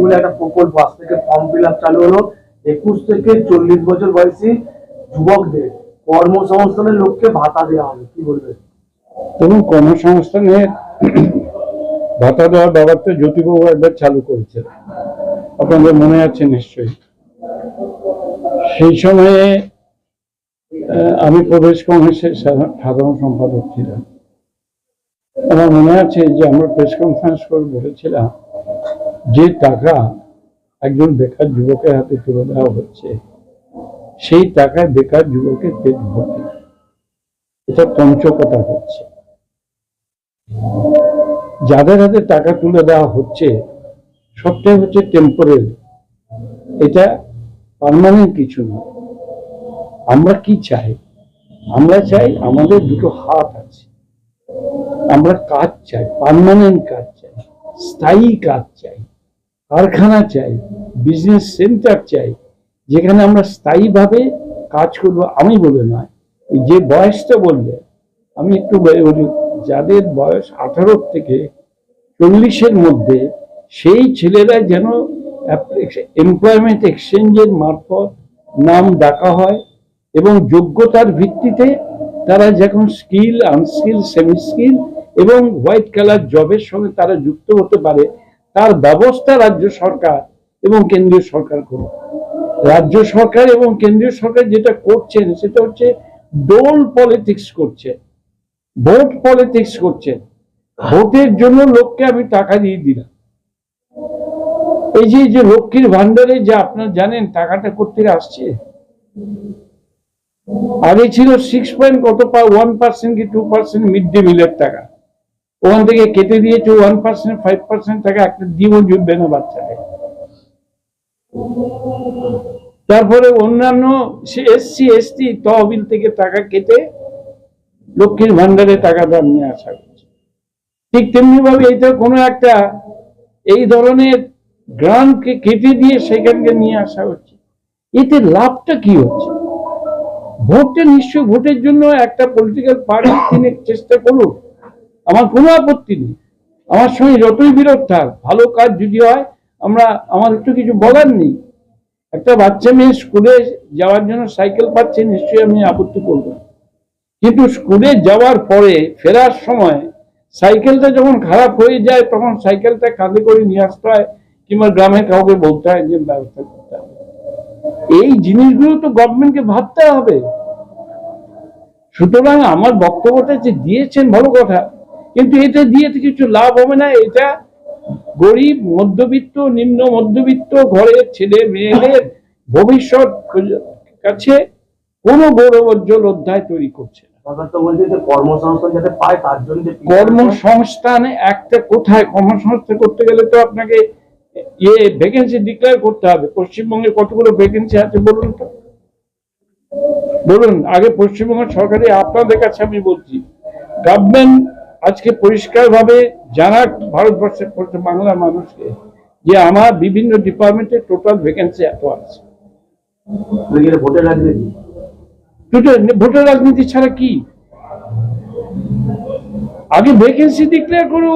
বলে একটা প্রকল্প আজ থেকে ফর্ম ফিল আপ চালু হলো। 21 থেকে 40 বছর বয়সী যুবকদের কর্মসংস্থানের লক্ষ্যে ভাতা দেওয়া হবে, কি বলবেন? এবং কর্মসংস্থানের ভাতা দেওয়ার ব্যাপারটা জ্যোতিবাবু একবার চালু করেছে, আপনাদের মনে আছে নিশ্চয়ই। সেই সময়ে আমি প্রদেশ কংগ্রেসের সাধারণ সম্পাদক ছিলাম। আমার মনে আছে যে আমরা প্রেস কনফারেন্স করে বলেছিলাম যে টাকা একজন বেকার যুবকের হাতে তুলে দেওয়া হচ্ছে, সেই টাকায় বেকার যুবকের পেট ভর্তি, এটা পঞ্চকতা হচ্ছে। যাদের হাতে টাকা তুলে দেওয়া হচ্ছে সবটাই হচ্ছে টেম্পোরারি, এটা পার্মানেন্ট কিছু নয়। আমরা কি চাই? আমরা চাই আমাদের দুটো হাত আছে, আমরা কাজ চাই, পার্মানেন্ট কাজ চাই, স্থায়ী কাজ চাই, কারখানা চাই, বিজনেস সেন্টার চাই, যেখানে আমরা স্থায়ীভাবে কাজ করব। আমি বলে নয়, যে বয়সটা বললে আমি একটু বলি, যাদের বয়স 18 থেকে 40-এর মধ্যে, সেই ছেলেরা যেন এমপ্লয়মেন্ট এক্সচেঞ্জের মারফত নাম ডাকা হয় এবং যোগ্যতার ভিত্তিতে তারা যখন স্কিল, আনস্কিল, সেমি স্কিল এবং হোয়াইট কালার জবের সঙ্গে তারা যুক্ত হতে পারে, তার ব্যবস্থা রাজ্য সরকার এবং কেন্দ্রীয় সরকার করবে। রাজ্য সরকার এবং কেন্দ্রীয় সরকার যেটা করছেন সেটা হচ্ছে ডোল পলিটিক্স করছে, ভোট পলিটিক্স করছে। ভোটের জন্য লোককে আমি টাকা দিয়ে দিলাম। এই যে লক্ষ্মীর ভান্ডারে যা আপনারা জানেন টাকাটা করতে আসছে, আগে ছিল 6 কত 1% কি 2% মিড ডে মিলের টাকা, ওখান থেকে কেটে দিয়েছে 1%, 5% টাকা একটা ডিমও জুটবে না বাচ্চাকে। তারপরে অন্যান্য এসসি এসটি তহবিল থেকে টাকা কেটে লক্ষ্মীর ভান্ডারে টাকা দাম নিয়ে আসা হচ্ছে। ঠিক তেমনি ভাবে এটা কোনো একটা এই ধরনের গ্রান্টকে কেটে দিয়ে সেখানকে নিয়ে আসা হচ্ছে। এতে লাভটা কি হচ্ছে? ভোটটা নিশ্চয় ভোটের জন্য একটা পলিটিক্যাল পার্টি তিনি চেষ্টা করুন, আমার কোনো আপত্তি নেই। আমার সঙ্গে যতই বিরোধ থাক, ভালো কাজ যদি হয় আমার একটু কিছু বলার নেই। একটা বাচ্চা মেয়ে স্কুলে যাওয়ার জন্য সাইকেল পাচ্ছে, নিশ্চয়ই আমি আপত্তি করব। কিন্তু স্কুলে যাওয়ার পরে ফেরার সময় সাইকেলটা যখন খারাপ হয়ে যায় তখন সাইকেলটা কাঁধে করে নিয়ে আসতে হয়, কিংবা গ্রামে কাউকে বলতে হয় যে ব্যবস্থা করতে হবে। এই জিনিসগুলো তো গভর্নমেন্টকে ভাবতে হবে। সুতরাং আমার বক্তব্যটা যে দিয়েছেন ভালো কথা, কিন্তু এটা দিয়ে তো কিছু লাভ হবে না। এটা গরিব, মধ্যবিত্ত, নিম্ন মধ্যবিত্ত ঘরের ছেলে মেয়েদের ভবিষ্যৎ কাছে কোনো গৌরবোজ্জ্বল অধ্যায় তৈরি করছে না। কর্মসংস্থান যাতে পায় তার জন্য কর্মসংস্থান একটা কোথায়? কর্মসংস্থান করতে গেলে তো আপনাকে ভ্যাকেন্সি ডিক্লেয়ার করতে হবে। পশ্চিমবঙ্গে কতগুলো ভ্যাকেন্সি আছে বলুন তো, বলুন আগে পশ্চিমবঙ্গ সরকারি। আপনাদের কাছে আমি বলছি, গভর্নমেন্ট আজকে পরিষ্কার ভাবে জানাক ভারতবর্ষের বাংলার মানুষকে যে আমার বিভিন্ন ডিপার্টমেন্টে টোটাল ভ্যাকেন্সি এত আছে। ভোটের রাজনীতি ছাড়া কি? আগে ভ্যাকেন্সি ডিক্লেয়ার করো।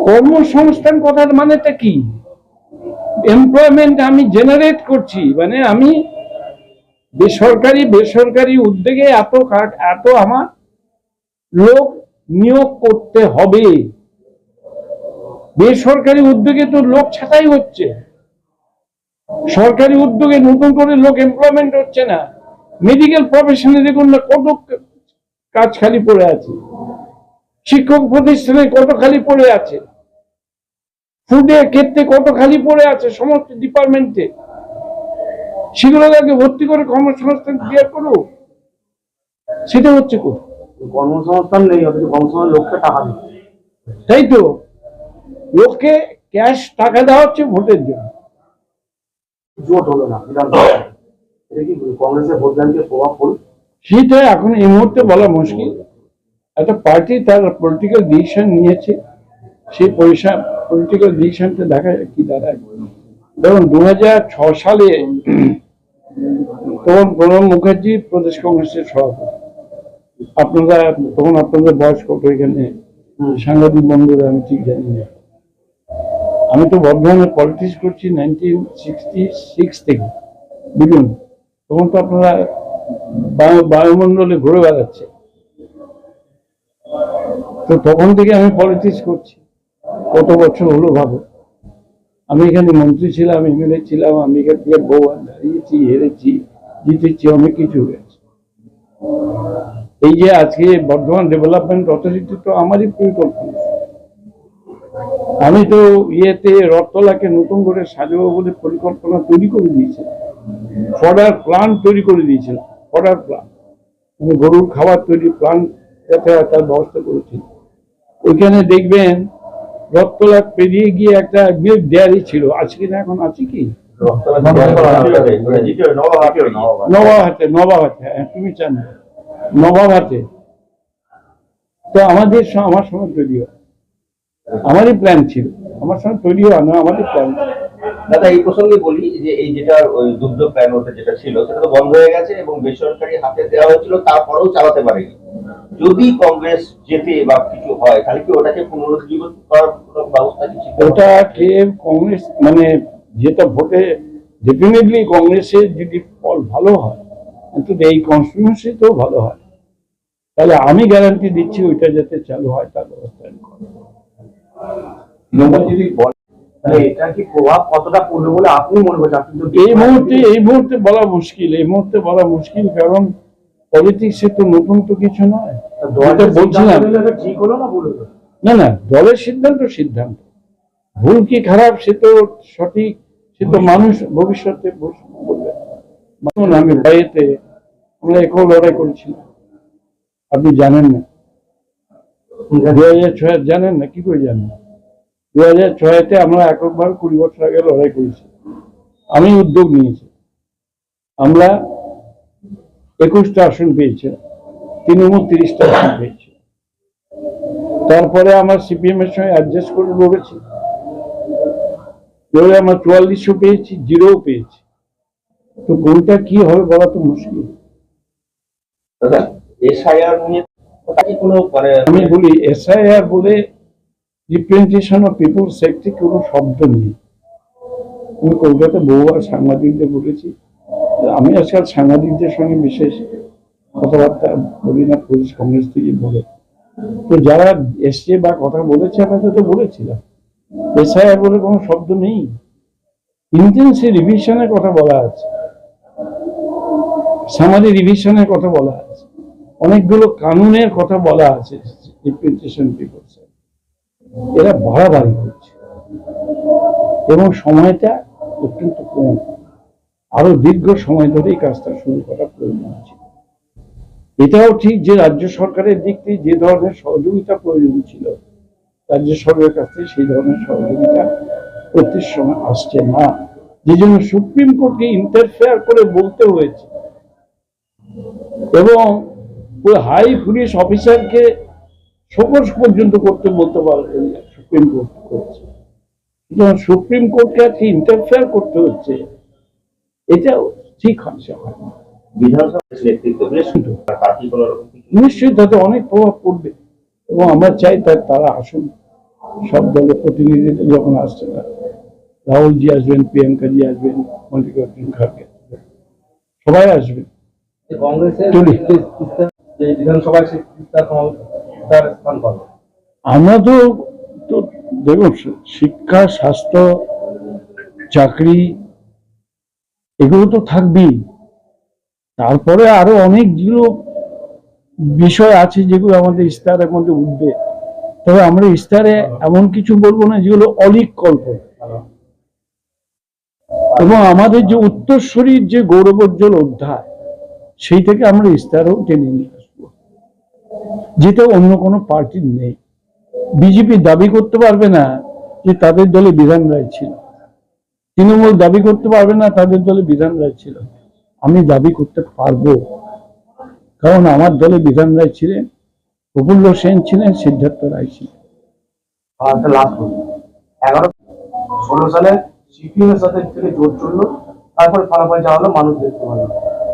কর্মসংস্থান কথার মানেটা কি? এমপ্লয়মেন্ট আমি জেনারেট করছি, মানে আমি বেসরকারি উদ্যোগে এত আমার লোক নিয়োগ করতে হবে। বেসরকারি উদ্যোগে তো লোক ছাঁটাই হচ্ছে, সরকারি উদ্যোগে নতুন করে লোক এমপ্লয়মেন্ট হচ্ছে না। মেডিকেল প্রফেশনে দেখুন না কত কাজ খালি পড়ে আছে, শিক্ষক প্রতিষ্ঠানে কত খালি পড়ে আছে, ফুডের ক্ষেত্রে কত খালি পড়ে আছে, সমস্ত ডিপার্টমেন্টে। সেগুলোকে ভর্তি করে কর্মসংস্থান ক্রিয়েট করো, সেটা হচ্ছে কর্মসংস্থান নেই, কর্মসংস্থান লোককে টাকা দিচ্ছে। তাই তো, লোককে ক্যাশ টাকা দেওয়া হচ্ছে ভোটের জন্য। জোট হলো না কংগ্রেসের ভোট ব্যাংকে প্রভাব পড়ে, সেটা এখন এই মুহূর্তে বলা মুশকিল। একটা পার্টি তার পলিটিক্যাল ডিসিশন নিয়েছে, সেই পলিটিক্যাল ডিসিশনটা দেখা কি দাঁড়ায়। ধরুন 2006 সালে তখন প্রণব মুখার্জি প্রদেশ কংগ্রেসের সভাপতি। তখন আপনাদের বয়স কত এখানে সাংবাদিক বন্ধুরা আমি ঠিক জানি না। আমি তো বর্ধমানে পলিটিক্স করছি 1966 থেকে, বুঝুন। তখন তো আপনারা বায়ুমণ্ডলে ঘুরে বেড়াচ্ছে, তো তখন থেকে আমি পলিটিক্স করছি। কত বছর হলো ভাবো। আমি এখানে মন্ত্রী ছিলাম, এমএলএ ছিলাম, আমি এখান থেকে বহুবার দাঁড়িয়েছি, হেরেছি, জিতেছি, অনেক কিছু হয়েছে। এই যে আজকে বর্ধমান ডেভেলপমেন্ট অথরিটি তো আমারই পরিকল্পনা। আমি তো ইয়েতে রথতলাকে নতুন করে সাজাবো বলে পরিকল্পনা তৈরি করে দিয়েছিলাম, ফডার প্ল্যান তৈরি করে দিয়েছিলাম, ফডার প্ল্যান, মানে গরুর খাবার তৈরি প্ল্যান যাতে হয় তার ব্যবস্থা করেছি। ওইখানে দেখবেন রথতলা পেরিয়ে গিয়ে একটা মিল্ক ডেয়ারি ছিল, আজকে না এখন আছে কি? নবাবহাটে, হ্যাঁ তুমি চান নবাবহাটে। তো আমার সময় তৈরি হয়, আমারই প্ল্যান ছিল, আমার সময় তৈরি হয় না, আমারই প্ল্যান ছিল। দাদা এই প্রসঙ্গে বলি যে এই যেটা ওই দুগ্ধ প্ল্যান ওটা যেটা ছিল সেটা তো বন্ধ হয়ে গেছে এবং বেসরকারি হাতে দেওয়া হয়েছিল, তারপরেও চালাতে পারেনি। যদি কংগ্রেস জেতে বা কিছু হয় তাহলে কি ওটাকে পুনরুজ্জীবিত করার কোনো ব্যবস্থা কি ছিল? ওটাকে কংগ্রেস মানে যেটা ভোটে ডেফিনেটলি কংগ্রেসের যদি ফল ভালো হয়, কিন্তু এই কনস্টিটিউন্সিতেও ভালো হয়, তাহলে আমি গ্যারান্টি দিচ্ছি ওইটা যাতে চালু হয় তার ব্যবস্থা আমি করব। যদি বলেন তাহলে এটা কি প্রভাব কতটা পড়বে বলে আপনি মনে করছেন? আপনি তো এই মুহূর্তে বলা মুশকিল, কারণ পলিটিক্সে তো নতুন তো কিছু নয়। বলছিলাম ঠিক হলো না বলে না, দলের সিদ্ধান্ত, ভুল কি খারাপ সে তো সঠিক, সে তো মানুষ ভবিষ্যতে বলবে। আমি বাইরেতে আমরা এখন লড়াই করেছিলাম, আপনি জানেন না? 2006 জানেন না? কি করে জানেন? 2006-তে আমরা এককভাবে 20 বছর আগে লড়াই করেছি, আমি উদ্যোগ নিয়েছি। আমরা 21টা আসন পেয়েছি, তৃণমূল 30টা আসন পেয়েছি। তারপরে আমরা সিপিএম এর সঙ্গে অ্যাডজাস্ট করে লড়েছি, আমরা 4400 পেয়েছি, 0 পেয়েছি। তো কোনটা কি হবে বলা তো মুশকিল। দাদা এসআইআর নিয়ে ওটা কি কোনো মানে আমি বলি এসআইআর বলে রিপ্রেজেন্টেশন অফ পিপল সেক্টর কোনো শব্দ নেই। আমি কলকাতা বহুবার সাংবাদিকদের বলেছি, আমি আজকাল সাংবাদিকদের সঙ্গে বিশেষ কথাবার্তা বলি না, পুলিশ কংগ্রেস থেকে বলে। তো যারা এসছে বা কথা বলেছে আমি তো বলেছিলাম এসআইআর বলে কোনো শব্দ নেই। ইন্টেন্সিভ রিভিশনের কথা বলা আছে, সামাজিক রিভিশনের কথা বলা আছে, অনেকগুলো কানুনের কথা বলা আছে। রিপ্রেজেন্টেশন পিপল এরা বাড়াবাড়ি করছে এবং সময়টা অত্যন্ত কম, আরো দীর্ঘ সময় ধরে এই কাজটা শুরু করা প্রয়োজন ছিল। এটাও ঠিক যে রাজ্য সরকারের দিক থেকে যে ধরনের সহযোগিতা প্রয়োজন ছিল, রাজ্য সরকারের কাছ থেকে সেই ধরনের সহযোগিতা প্রতি সময় আসছে না, যে জন্য সুপ্রিম কোর্টকে ইন্টারফেয়ার করে বলতে হয়েছে এবং হাই পুলিশ অফিসারকে শোকজ পর্যন্ত করতে বলতে পারবে সুপ্রিম কোর্ট করছে। সুপ্রিম কোর্টকে আজকে ইন্টারফেয়ার করতে হচ্ছে, এটা ঠিক হচ্ছে হয় না। বিধানসভার নেতৃত্ব নিশ্চয়ই তাতে অনেক প্রভাব পড়বে এবং আমরা চাই তারা আসুন, সব দলের প্রতিনিধিরা যখন আসছে না, রাহুলজি আসবেন, প্রিয়াঙ্কাজি আসবেন, মল্লিকার্জুন খাড়গে আসবেন, সবাই আসবেন। কংগ্রেসের যে বিধানসভায় তার স্থান পাবে। আমরা তো দেখুন, শিক্ষা, স্বাস্থ্য, চাকরি এগুলো তো থাকবেই, তারপরে আরো অনেকগুলো বিষয় আছে যেগুলো আমাদের ইস্তাহারের মধ্যে উঠবে। তবে আমরা ইস্তাহারে এমন কিছু বলবো না যেগুলো অলিক কল্পনা, এবং আমাদের যে উত্তরসূরির যে গৌরবোজ্জ্বল অধ্যায়, সেই থেকে আমরা ইস্তাহারও টেনে নিয়ে আসবো, যেটা অন্য কোনো পার্টির নেই। বিজেপি দাবি করতে পারবে না যে তাদের দলে বিধান রায় ছিল, তৃণমূল দাবি করতে পারবে না তাদের দলে বিধান রায় ছিল। আমি দাবি করতে পারবো, কারণ আমার দলে বিধান রায় ছিলেন, প্রফুল্ল সেন ছিলেন, সিদ্ধার্থ রায় ছিলেন। 2016 সালে সিপিএম এর সাথে থেকে জোট চললো, তারপরে ফলাফল যা হলো মানুষ দেখতে পারলো।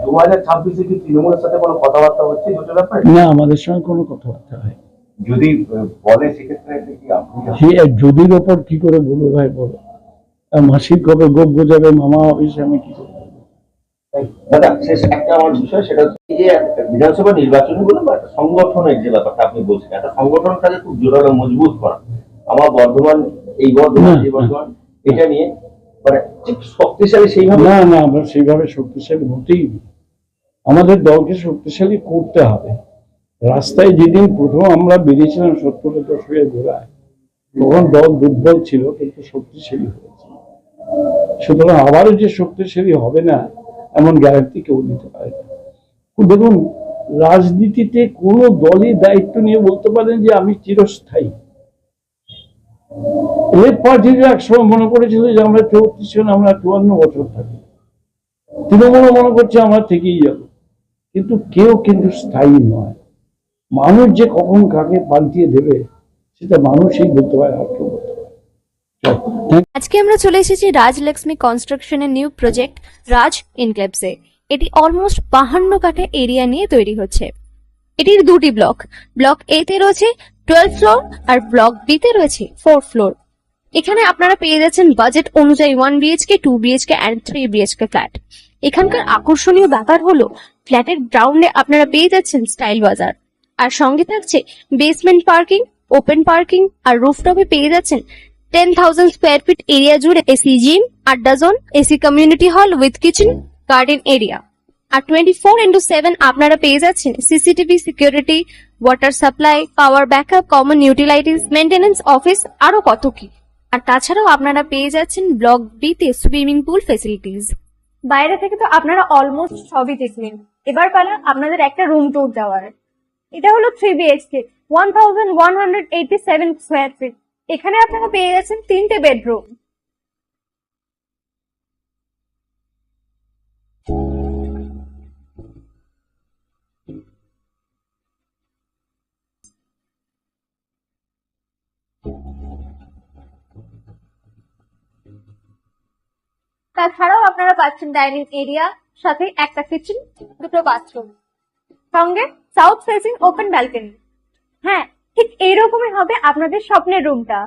2026-এ কি তৃণমূলের সাথে কোনো কথাবার্তা হচ্ছে জোটের ব্যাপারে? না, আমাদের সঙ্গে কোনো কথাবার্তা হয়। যদি বলে সেক্ষেত্রে এটা কি আপনি সে যদির ওপর কি করে বলবো ভাই বলো? আর মাসির কবে গোপ গোজাবে মামা অফিসে আমি কি করবো? দাদা শেষ একটা আমার বিষয়, সেটা হচ্ছে এই যে বিধানসভা নির্বাচনগুলো বা একটা সংগঠনের যে ব্যাপারটা আপনি বলছেন, একটা সংগঠনটাকে খুব জোরালো মজবুত করা, আমার বর্ধমান, এই বর্ধমান, এই বর্ধমান, এটা নিয়ে মানে ঠিক শক্তিশালী সেইভাবে না না, আমরা সেইভাবে শক্তিশালী হতেই না। আমাদের দলকে শক্তিশালী করতে হবে। রাস্তায় যেদিন প্রথম আমরা বেরিয়েছিলাম 70-এর দশকের গোড়ায়, তখন দল দুর্বল ছিল কিন্তু শক্তিশালী হয়েছে। সুতরাং আবারও যে শক্তিশালী হবে না এমন গ্যারান্টি কেউ নিতে পারে না। দেখুন, রাজনীতিতে কোনো দলই দায়িত্ব নিয়ে বলতে পারেন যে আমি চিরস্থায়ী। লেফট পার্টিরা একসময় মনে করেছিল যে আমরা 34 জন, আমরা 54 বছর থাকি। তৃণমূলও মনে করছে আমরা থেকেই যাবো, কিন্তু কেউ কিন্তু স্থায়ী নয়। মানুষ যে কখন কাকে পাল্টিয়ে দেবে সেটা মানুষই বলতে পারে, আর কেউ বলতে পারে। আজকে আমরা চলে এসেছি রাজলক্ষ্মী কনস্ট্রাকশনের নিউ প্রজেক্ট রাজ ইনক্লেভসে। এটি অলমোস্ট 52 কাঠা এরিয়া নিয়ে তৈরি হচ্ছে। এটির দুটি ব্লক, ব্লক এ তে রয়েছে 12 ফ্লোর আর ব্লক বি তে রয়েছে 4 ফ্লোর। এখানে আপনারা পেয়ে যাচ্ছেন বাজেট অনুযায়ী 1 BHK, 2 BHK and 3 BHK flat. এখানকার আকর্ষণীয় ব্যাপার হলো ফ্ল্যাটের গ্রাউন্ডে আপনারা পেয়ে যাচ্ছেন স্টাইল বাজার, আর সঙ্গে থাকছে বেসমেন্ট পার্কিং, ওপেন পার্কিং, আর রুফটপে পেয়ে যাচ্ছেন 10,000 স্কোয়ার ফিট এরিয়া জুড়ে এসি জিম, আড্ডা zone, AC community hall with kitchen, garden area. আর 24/7 আপনারা পেয়ে যাচ্ছেন CCTV security, water supply, power backup, common utilities, maintenance office, আরো কত কি। আর তাছাড়াও আপনারা পেয়ে যাচ্ছেন ব্লক বি তে সুইমিং পুল ফেসিলিটিস। বাইরে থেকে তো আপনারা অলমোস্ট সবই দেখলেন, এবার পালা আপনাদের একটা রুম ট্যুর দেওয়ার। এটা হলো 3 বিএইচকে, 1187 স্কোয়ার ফিট। এখানে আপনারা পেয়ে যাচ্ছেন 3টে বেডরুম। তাছাড়াও আপনারা পাচ্ছেন ডাইনিং এরিয়া, সাথে একটা কিচেন, দুটো বাথরুম, সঙ্গে সাউথ ফেসিং ওপেন ব্যালকনি। হ্যাঁ, ঠিক এইরকমই হবে আপনাদের স্বপ্নের রুমটা।